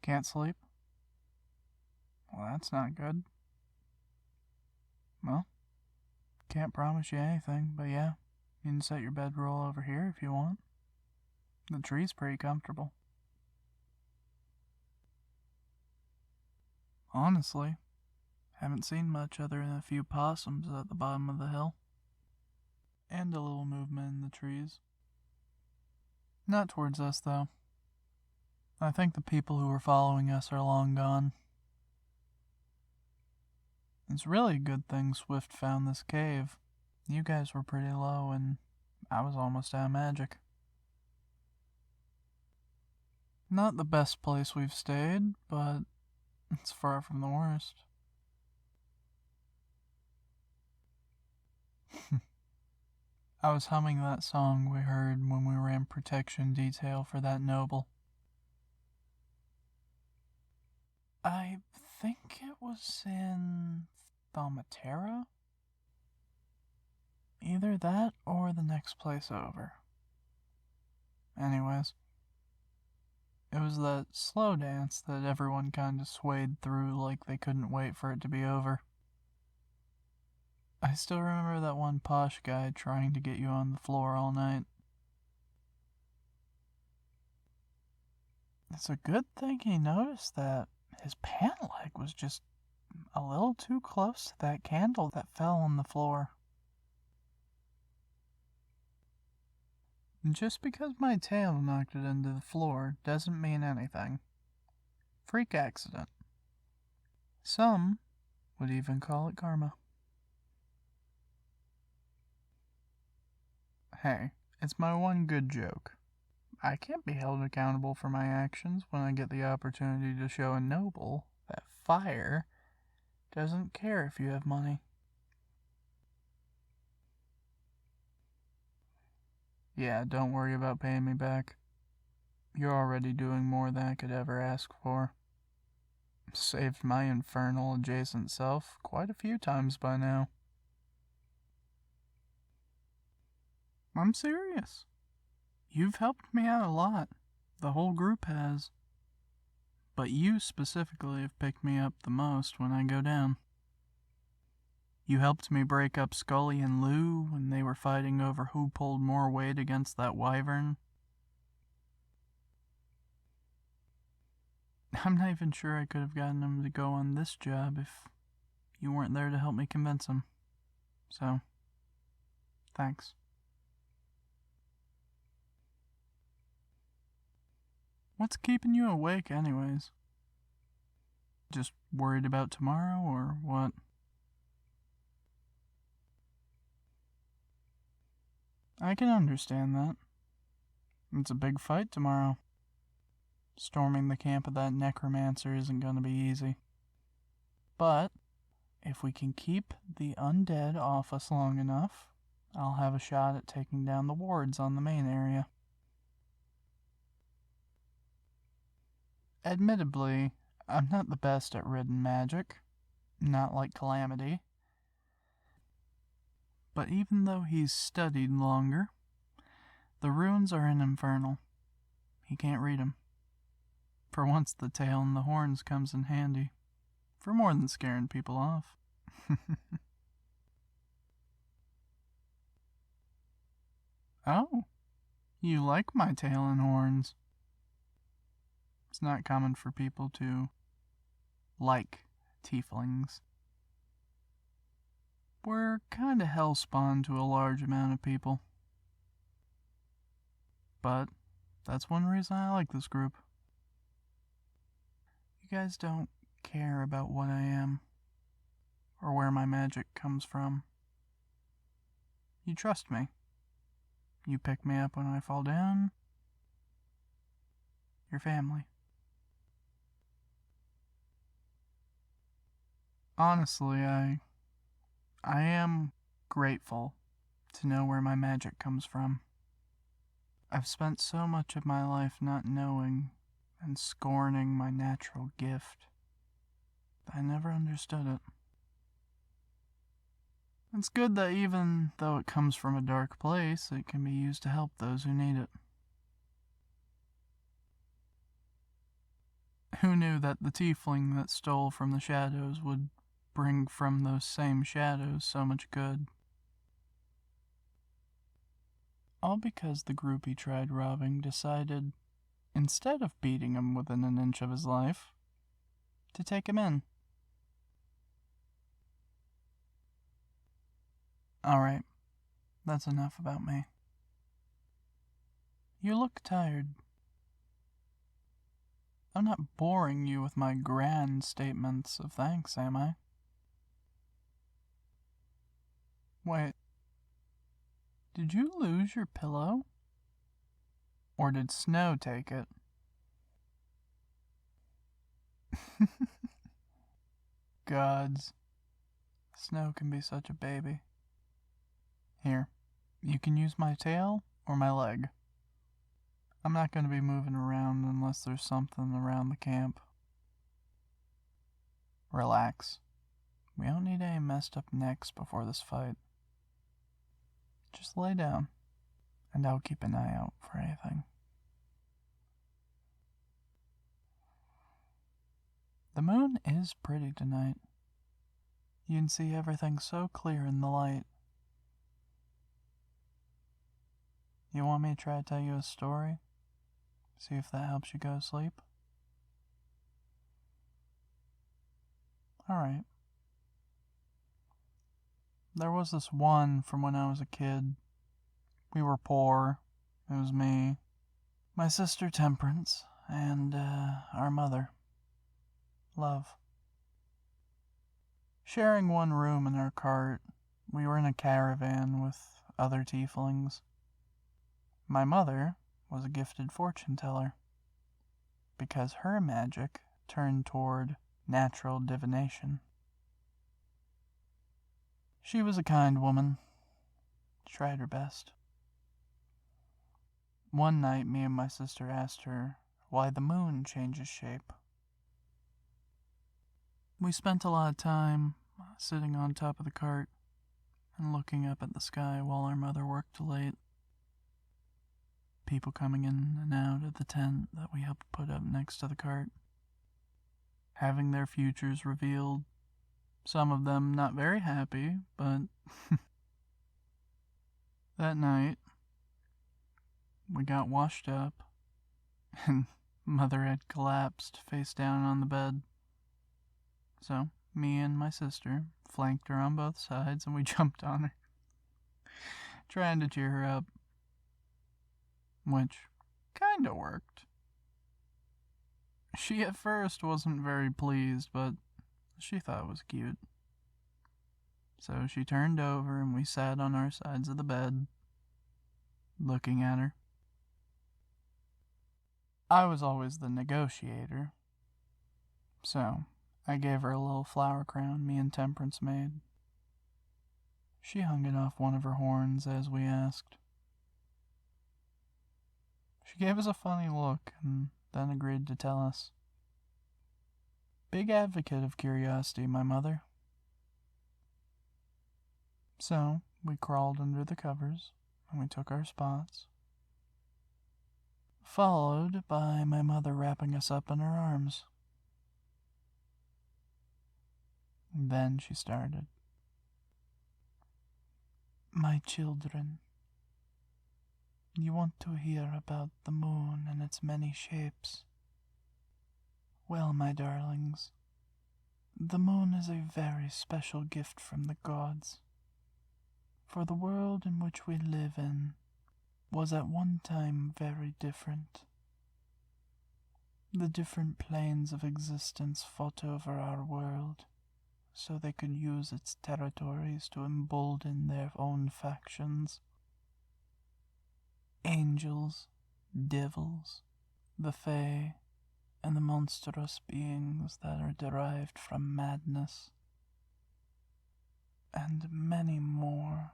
Can't sleep? Well, that's not good. Well, can't promise you anything, but yeah, you can set your bedroll over here if you want. The tree's pretty comfortable. Honestly, haven't seen much other than a few possums at the bottom of the hill. And a little movement in the trees. Not towards us, though. I think the people who were following us are long gone. It's really a good thing Swift found this cave. You guys were pretty low, and I was almost out of magic. Not the best place we've stayed, but it's far from the worst. I was humming that song we heard when we ran protection detail for that noble. I think it was in Thaumaterra? Either that or the next place over. Anyways, it was that slow dance that everyone kinda swayed through like they couldn't wait for it to be over. I still remember that one posh guy trying to get you on the floor all night. It's a good thing he noticed that his pant leg was just a little too close to that candle that fell on the floor. Just because my tail knocked it into the floor doesn't mean anything. Freak accident. Some would even call it karma. Hey, it's my one good joke. I can't be held accountable for my actions when I get the opportunity to show a noble that fire doesn't care if you have money. Yeah, don't worry about paying me back. You're already doing more than I could ever ask for. Saved my infernal adjacent self quite a few times by now. I'm serious. You've helped me out a lot. The whole group has. But you specifically have picked me up the most when I go down. You helped me break up Scully and Lou when they were fighting over who pulled more weight against that wyvern. I'm not even sure I could have gotten him to go on this job if you weren't there to help me convince him. So, thanks. What's keeping you awake anyways? Just worried about tomorrow, or what? I can understand that. It's a big fight tomorrow. Storming the camp of that necromancer isn't going to be easy. But, if we can keep the undead off us long enough, I'll have a shot at taking down the wards on the main area. Admittedly, I'm not the best at ridden magic. Not like Calamity. But even though he's studied longer, the runes are in Infernal. He can't read them. For once, the tail and the horns comes in handy. For more than scaring people off. Oh, you like my tail and horns. It's not common for people to like tieflings. We're kinda hellspawn to a large amount of people. But that's one reason I like this group. You guys don't care about what I am, or where my magic comes from. You trust me. You pick me up when I fall down. You're family. Honestly, I am grateful to know where my magic comes from. I've spent so much of my life not knowing and scorning my natural gift that I never understood it. It's good that even though it comes from a dark place, it can be used to help those who need it. Who knew that the tiefling that stole from the shadows would bring from those same shadows so much good? All because the group he tried robbing decided, instead of beating him within an inch of his life, to take him in. Alright, that's enough about me. You look tired. I'm not boring you with my grand statements of thanks, am I? Wait, did you lose your pillow? Or did snow take it? Gods, snow can be such a baby. Here, you can use my tail or my leg. I'm not going to be moving around unless there's something around the camp. Relax. We don't need any messed up necks before this fight. Just lay down, and I'll keep an eye out for anything. The moon is pretty tonight. You can see everything so clear in the light. You want me to try to tell you a story? See if that helps you go to sleep? Alright. There was this one from when I was a kid. We were poor. It was me, my sister Temperance, and our mother, Love. Sharing one room in our cart, we were in a caravan with other tieflings. My mother was a gifted fortune teller, because her magic turned toward natural divination. She was a kind woman, tried her best. One night, me and my sister asked her why the moon changes shape. We spent a lot of time sitting on top of the cart and looking up at the sky while our mother worked late. People coming in and out of the tent that we helped put up next to the cart, having their futures revealed. Some of them not very happy, but that night we got washed up and Mother had collapsed face down on the bed. So me and my sister flanked her on both sides and we jumped on her, trying to cheer her up, which kinda worked. She at first wasn't very pleased, but she thought it was cute. So she turned over and we sat on our sides of the bed, looking at her. I was always the negotiator, so I gave her a little flower crown me and Temperance made. She hung it off one of her horns as we asked. She gave us a funny look and then agreed to tell us. Big advocate of curiosity, my mother. So we crawled under the covers and we took our spots, followed by my mother wrapping us up in her arms. And then she started. My children, you want to hear about the moon and its many shapes? Well, my darlings, the moon is a very special gift from the gods. For the world in which we live in was at one time very different. The different planes of existence fought over our world, so they could use its territories to embolden their own factions. Angels, devils, the Fae, and the monstrous beings that are derived from madness, and many more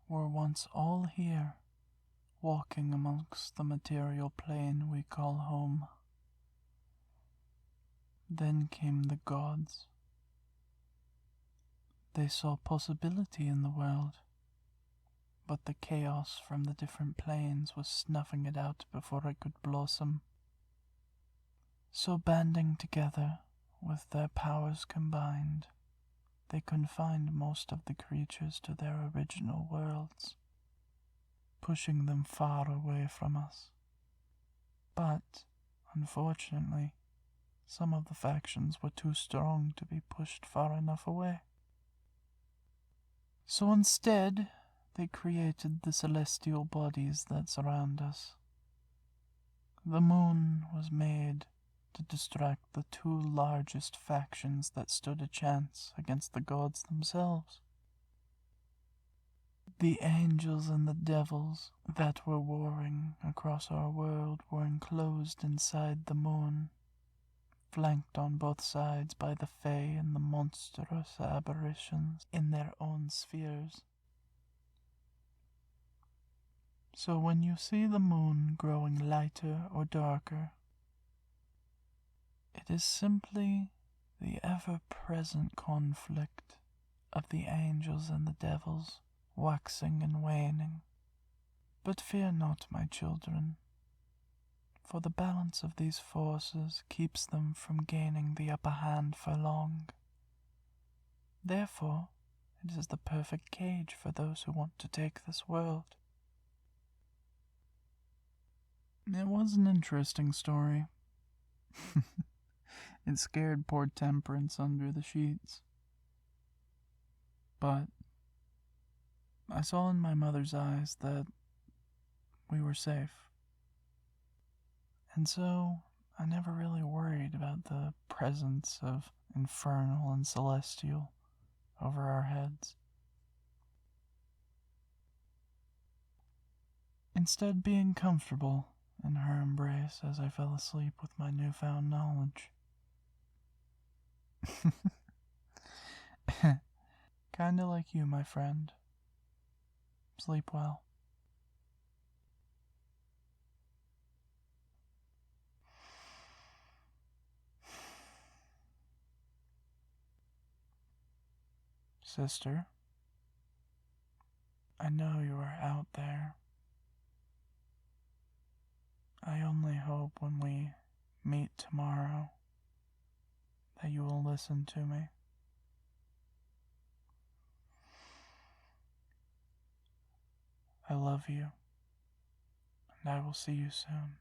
were once all here, walking amongst the material plane we call home. Then came the gods. They saw possibility in the world, but the chaos from the different planes was snuffing it out before it could blossom. So banding together, with their powers combined, they confined most of the creatures to their original worlds, pushing them far away from us. But, unfortunately, some of the factions were too strong to be pushed far enough away. So instead, they created the celestial bodies that surround us. The moon was made to distract the two largest factions that stood a chance against the gods themselves. The angels and the devils that were warring across our world were enclosed inside the moon, flanked on both sides by the Fae and the monstrous aberrations in their own spheres. So when you see the moon growing lighter or darker, it is simply the ever-present conflict of the angels and the devils, waxing and waning. But fear not, my children, for the balance of these forces keeps them from gaining the upper hand for long. Therefore, it is the perfect cage for those who want to take this world. It was an interesting story. It scared poor Temperance under the sheets. But I saw in my mother's eyes that we were safe. And so I never really worried about the presence of infernal and celestial over our heads. Instead, being comfortable in her embrace as I fell asleep with my newfound knowledge. Kinda like you, my friend. Sleep well. Sister, I know you are out there. I only hope when we meet tomorrow that you will listen to me. I love you, and I will see you soon.